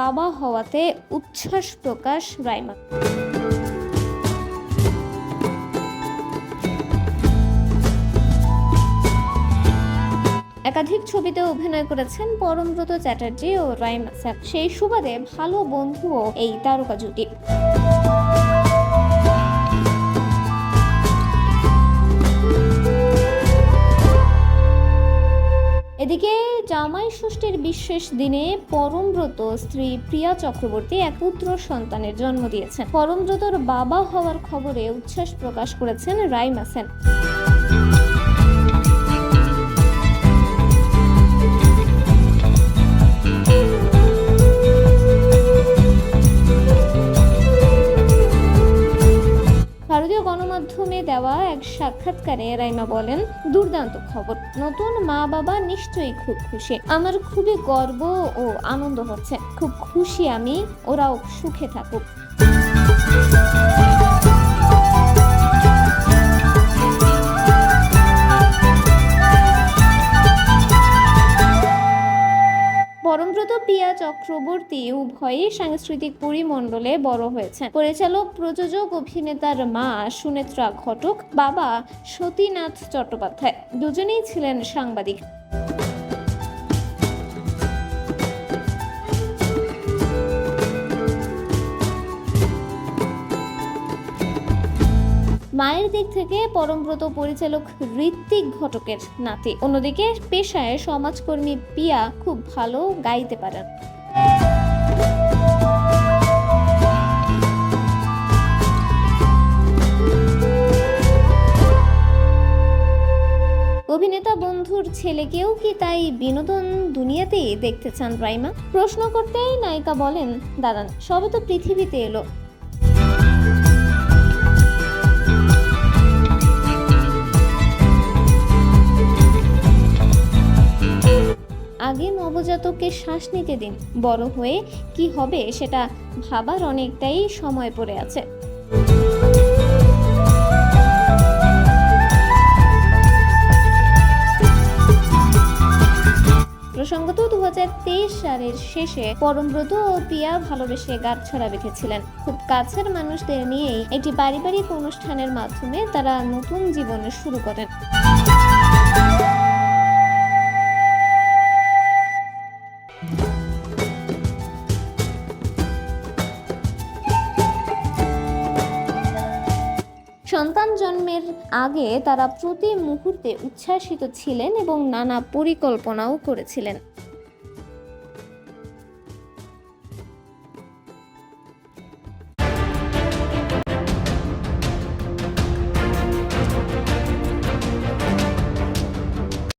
বাবা হওয়াতে উচ্ছ্বাস প্রকাশ রাইমা। একাধিক ছবিতে অভিনয় করেছেন পরমব্রত চ্যাটার্জি ও রাইমা সেন। সেই সুবাদে ভালো বন্ধুও এই তারকা জুটি। এদিকে জামাই ষষ্ঠীর বিশেষ দিনে পরমব্রত স্ত্রী প্রিয়া চক্রবর্তী এক পুত্র সন্তানের জন্ম দিয়েছেন। পরমব্রতর বাবা হওয়ার খবরে উচ্ছ্বাস প্রকাশ করেছেন রাইমা সেন। ভারতীয় গণমাধ্যমে দেওয়া এক সাক্ষাৎকারে রাইমা বলেন, দুর্দান্ত খবর, নতুন মা বাবা নিশ্চয়ই খুব খুশি। আমার খুবই গর্ব ও আনন্দ হচ্ছে, খুব খুশি আমি, ওরাও সুখে থাকুক। পরমব্রত প্রিয়া চক্রবর্তী উভয়ই সাংস্কৃতিক পরিমণ্ডলে বড় হয়েছেন। পরিচালক, প্রযোজক, অভিনেতার মা সুনেত্রা ঘটক, বাবা সতীনাথ চট্টোপাধ্যায় দুজনেই ছিলেন সাংবাদিক। মায়ের দিক থেকে পরমব্রত পরিচালক ঋত্বিক ঘটকের নাতি। অন্যদিকে পেশায় সমাজকর্মী প্রিয়া খুব ভালো গাইতে পারেন। অভিনেতা বন্ধুর ছেলেকেও কি তাই বিনোদন দুনিয়াতেই দেখতে চান রাইমা? প্রশ্ন করতেই নায়িকা বলেন, দাঁড়ান, সবে তো পৃথিবীতে এলো। আগে নবজাতককে শ্বাস নিতে দিন, বড় হয়ে কি হবে সেটা ভাবার অনেকটাই সময় পড়ে আছে। প্রসঙ্গত 2023 সালের শেষে পরমব্রত ও প্রিয়া ভালোবেসে গাঁটছড়া বেঁধেছিলেন। খুব কাছের মানুষদের নিয়েই একটি পারিবারিক অনুষ্ঠানের মাধ্যমে তারা নতুন জীবন শুরু করেন। সন্তান জন্মের আগে তারা প্রতি মুহূর্তে উচ্ছ্বাসিত ছিলেন এবং নানা পরিকল্পনাও করেছিলেন।